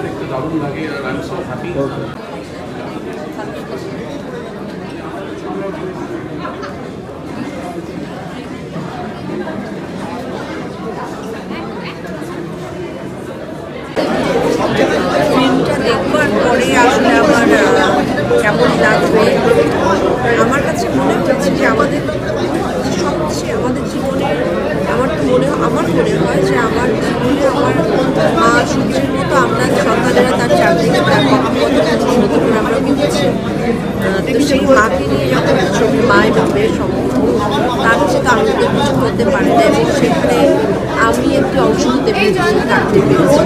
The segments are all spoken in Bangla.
দেখতে দারুণ লাগে আর আই এম সো হ্যাপি। ফিল্মটা দেখবার পরে আসলে আমার কেমন লাগবে, আমার কাছে মনে হচ্ছে যে আমাদের সবচেয়ে আমাদের জীবনে আমার মনে হয় যে আমার জীবনে আমার মা সূর্যের মতো আমরা সন্তানেরা তার চারদিকে তার কখনো মতো করে আমরা বুঝেছি। তো সেই মাকে নিয়ে যখন ছবি মা এবং মেয়ের সম্পর্ক তার হচ্ছে তো আমি তো কিছু করতে পারি না, এবং সেখানে আমি একটি অংশ হতে পেরেছি, কাটতে পেরেছি।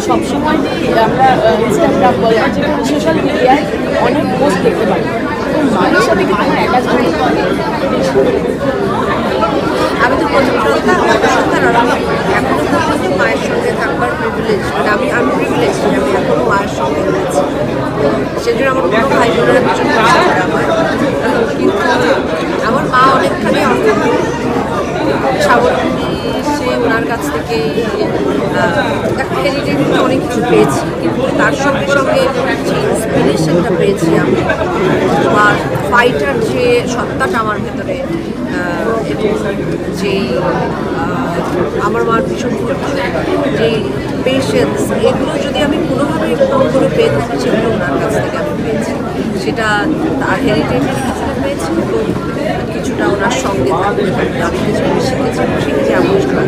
সবসময় আমরা ইনস্টাগ্রাম বলে যেখানে সোশ্যাল মিডিয়ায় অনেক পোস্ট দেখতে পাই, মায়ের সাথে কি তোমার অ্যাটাচমেন্ট করে? আমি তো প্রথম সন্তান আর আমি এখনো পর্যন্ত মায়ের সঙ্গে থাকবার প্রিভিলেজ, মানে আমি প্রিভিলেজ, আমি এখনো মায়ের সঙ্গে রয়েছি। সেজন্য আমার কোনো ভাই বোনেরা ভীষণ কষ্ট করে আমার, কিন্তু আমার মা অনেকখানি স্বাবলম্বী, সে ওনার কাছ থেকে হেরিটেজ অনেক কিছু পেয়েছি, কিন্তু তার সঙ্গে সঙ্গে যে ইন্সপিরেশনটা পেয়েছি আমি, তোমার ফাইটার যে সত্তাটা আমার ভেতরে, এবং যেই আমার মার ভীষণ যেই পেশেন্স, এগুলো যদি আমি কোনোভাবে কোনো পেয়ে থাকি সেগুলো ওনার কাছ থেকে আমি পেয়েছি। সেটা তার হেরিটেজের কিছুটা পেয়েছি এবং কিছুটা ওনার সঙ্গে থাকতে আমি কিছু শিখেছি আমার সারা।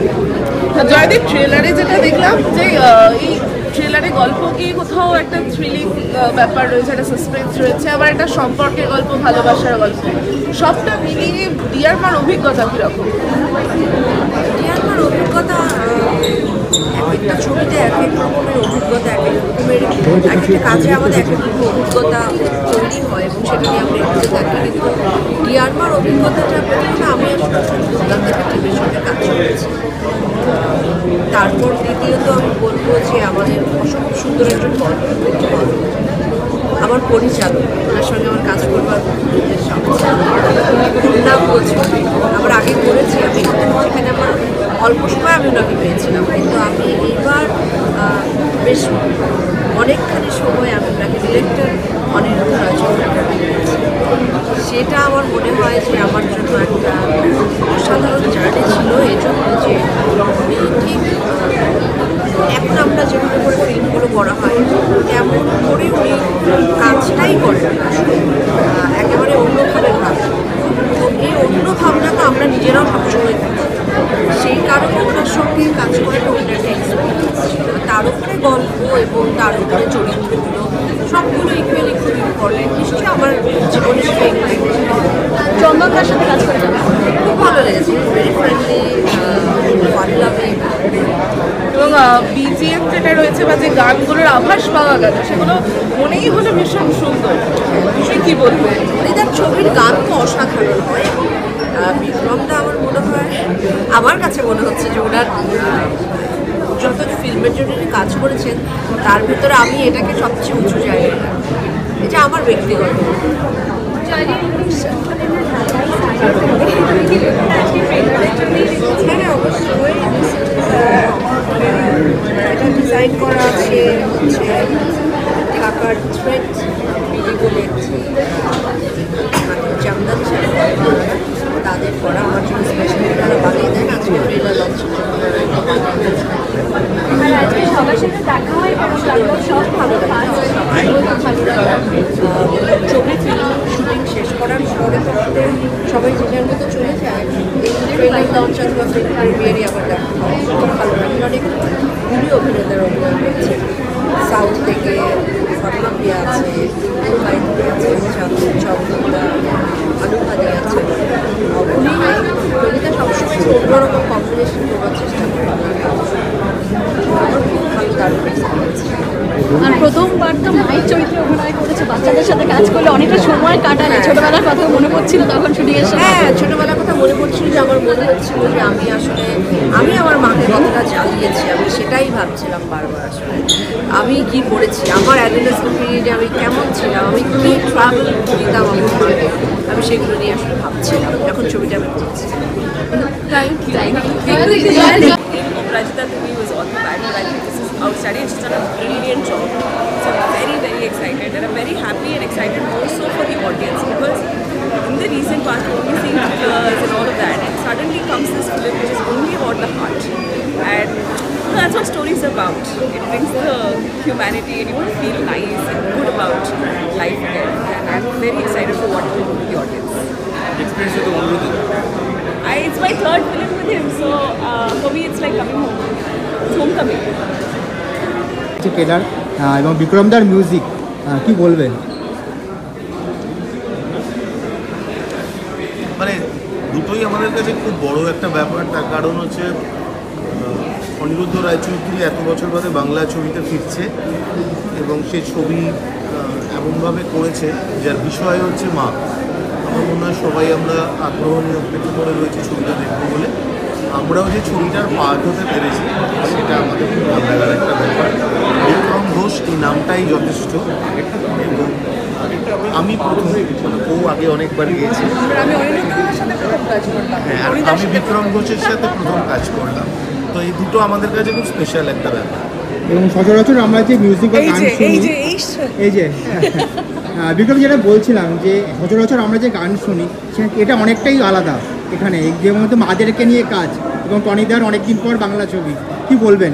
জয়দীপ ট্রেলারে যেটা দেখলাম যে এই ট্রেলারে গল্প কি কোথাও একটা থ্রিলিং ব্যাপার রয়েছে, একটা সাসপেন্স রয়েছে, আবার একটা সম্পর্কের গল্প, ভালোবাসার গল্প, সবটা মিলিয়ে ডিয়ার মার অভিজ্ঞতা কীরকম? ডিয়ার মার অভিজ্ঞতা একটা ছবিতে এক এক রকমের অভিজ্ঞতা, এক এক রকমের এক একটা কাজে আমাদের এক এক রকম অভিজ্ঞতা তৈরি হয় এবং সেটা নিয়ে আমরা এগোতে থাকি। কিন্তু ডিয়ার মার অভিজ্ঞতাটা প্রথমে আমি আসলে দুর্দান্ত একটা টিমের সঙ্গে কাজ করেছি। তারপর দ্বিতীয়ত আমি বলবো যে আমাদের অসম্ভব সুন্দর একজন আমার পরিচালক, ওনার সঙ্গে আমার কাজ করবার নাম বলছি আমার আগে করেছি আমি, সেখানে আমার অল্প সময় আমি ওনাকে পেয়েছিলাম, কিন্তু আমি এইবার বেশ অনেকখানি সময় আমি ওনাকে ডিরেক্টর অনিরুদ্ধ রাজচন্দ্রকে পেয়েছি। সেটা আমার মনে হয় যে আমার জন্য একটা অসাধারণ জার্নি ছিল, এই জন্য যে উনি ঠিক এখন আমরা যেভাবে করে ফিল্মগুলো করা হয় তেমন করে উনি কাজটাই করেন একেবারে অন্যভাবে ভাবে। তো এই অন্য ভাবনাটা আমরা নিজেরাও সবসময় করি, সেই কারণে ওনার সঙ্গে কাজ করাটা ওনার একটা এক্সপিরিয়েন্স ছিল। তার উপরে গল্প এবং তার উপরে চরিত্রগুলো সবগুলো ইকুয়ালি খুব ইম্পর্টেন্ট। নিশ্চয়ই আমার জীবনে সেটা চন্দনদার সাথে কাজ করে খুব ভালো লেগেছে, ভেরি ফ্রেন্ডলি, ভালো লাগে। এবং বিজিএম যেটা রয়েছে বা যে গানগুলোর আভাস পাওয়া গেল সেগুলো মনেই হলো ভীষণ সুন্দর। তুমি কী বলবে? এদের ছবির গান তো অসাধারণ হয়। বিক্রমটা আমার মনে হয়, আমার কাছে মনে হচ্ছে যে ওনার যত ফিল্মের জন্য কাজ করেছেন তার ভিতরে আমি এটাকে সবচেয়ে উঁচু জায়গায়, এটা আমার ব্যক্তিগত। হ্যাঁ অবশ্যই, এটা ডিজাইন করা আছে হচ্ছে ঢাকার থ্রেড বিলি বলে জামদানি তাদের করা, আমার জন্য স্পেশালি তারা বানিয়ে দেন। আজকে ট্রেলার লঞ্চ সবার সাথে দেখা হয়, সব ভালো লাগে, ছবি ফিল্ম শুটিং শেষ করার পরে তো আমাদের সবাই যে যার মতো চলে যায়, এই ট্রেলার লঞ্চ অথবা ফিল্ম প্রিমিয়ারই আবার দেখা হয়, খুব ভালো লাগে। অনেকগুলি অভিনেতার অভিনয় রয়েছে, সাউথ থেকে ফটনা প্রিয়া আছে, গায়ত্রী আছে, চন্দনা, অনুপাদি আছে। কবিতা সবসময় অন্যরকম কম্বিনেশন করার চেষ্টা করে, আমার খুব ভালো দারুণ এক্সপিরিয়েন্স। আর প্রথমবার তো মায়ের চরিত্রে অভিনয় করেছে, বাচ্চাদের সাথে কাজ করলে অনেকটা সময় কাটালে, ছোটবেলার কথা মনে পড়ছিল তখন শুটিংয়ের সময়? হ্যাঁ, ছোটবেলার কথা মনে পড়ছিল যে আমার মনে হচ্ছিল যে আমি আমার মাকে কতটা জ্বালিয়েছি, আমি সেটাই ভাবছিলাম বারবার। আসলে আমি কি করেছি, আমার অ্যাডোলেসেন্ট পিরিয়ডে আমি কেমন ছিলাম, আমি কি ট্রাভেল দিতাম আমার মাকে, আমি সেগুলো নিয়ে আসলে ভাবছিলাম যখন ছবিটা আমি করছি। Rajita to me was all the bad, but I think this is outstanding. She's done a brilliant job. So I'm very, very excited, and I'm very happy and excited more so for the audience, because in the recent past we've only seen trailers and all of that, and suddenly comes this film which is only about the heart, and that's what stories are about. It brings the humanity, and you want to feel nice and good about life again. And I'm very excited for what it will do to the audience. Experience with the Aniruddha. It's my third film with him, so for me it's like coming home. It's homecoming. Trailer এবং বিক্রমদার মিউজিক কি বলবেন? মানে দুটোই আমাদের কাছে খুব বড় একটা ব্যাপার। তার কারণ হচ্ছে অনিরুদ্ধ রায়চৌধুরী এত বছর বাদে বাংলা ছবিতে ফিরছে এবং সে ছবি এমনভাবে করেছে যার বিষয় হচ্ছে মা। আমার মনে হয় সবাই আমরা আগ্রহ নিয়ে অপেক্ষা করে রয়েছে ছবিটা দেখবো বলে। আমরাও যে ছবিটার পার্ট হতে পেরেছি সেটা আমাদের খুব ভালো লাগার একটা ব্যাপার। বিক্রম ঘোষ এই নামটাই যথেষ্ট। এবং আমি প্রথম, ও আগে অনেকবার গিয়েছি, হ্যাঁ, আর আমি বিক্রম ঘোষের সাথে প্রথম কাজ করলাম। তো এই দুটো আমাদের কাছে খুব স্পেশাল একটা ব্যাপার। এবং সচরাচর আমরা যে মিউজিক বা গান শুনি, এই যে বিক্রম যেটা বলছিলাম যে সচরাচর আমরা যে গান শুনি এটা অনেকটাই আলাদা। এখানে যে মধ্যে মাদেরকে নিয়ে কাজ এবং টনিদার অনেকদিন পর বাংলা ছবি, কি বলবেন?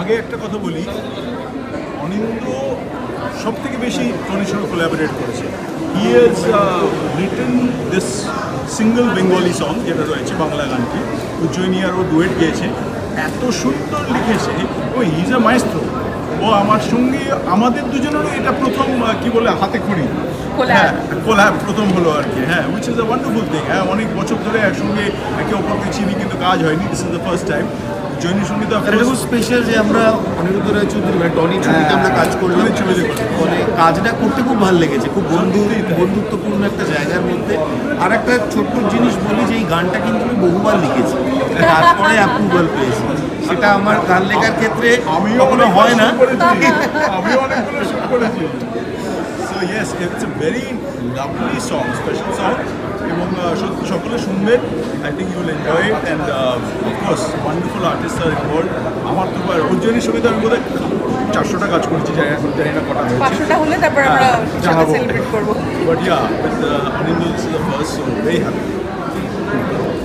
আগে একটা কথা বলি, অনিন্দ্য সব থেকে বেশি টনির সঙ্গে কোলাবোরেট করেছে। He has written this single Bengali song যেটা রয়েছে বাংলা গানটি, উজ্জয়িনী আর ও ডুয়েট গিয়েছে, এত সুন্দর লিখেছে। ও হি ইজ এ মাইস্ট্রো। ও আমার সঙ্গে আমাদের দুজনেরও এটা প্রথম কি বলে হাতে খড়ি, হ্যাঁ কোলাব প্রথম হলো আর কি। হ্যাঁ, which is a wonderful thing. হ্যাঁ, অনেক বছর ধরে একসঙ্গে একে অপরকে চিনি কিন্তু কাজ হয়নি। This is the first time. জয়নীর সঙ্গে তো এটা খুব স্পেশাল যে আমরা অনিরুদ্ধ রায়চৌধুরী মানে টনি ছবিতে আমরা কাজ করলাম। মানে কাজটা করতে খুব ভালো লেগেছে, খুব বন্ধুত্বপূর্ণ একটা জায়গার মধ্যে। আর একটা ছোট্ট জিনিস বলি যে এই গানটা কিন্তু আমি বহুবার লিখেছি, তারপরে অ্যাপ্রুভাল পেয়েছি। সেটা আমার গান লেখার ক্ষেত্রে কখনো হয় না। আমি অনেকগুলো শুট করেছি। So yes, it's a very lovely song, special song, এবং সত্যি সকলে শুনবেন। I think you will enjoy it, and of course wonderful artist R involved. আমার তো উজ্জয়িনীর সঙ্গে তো আমি বোধহয় 400টা কাজ করেছি, জানি না কটা হয়েছে, 500টা হলে তারপর আমরা জানাবো। সেলিব্রেট করবো। But yeah, with Anindya this is the first, so very happy.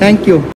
Thank you.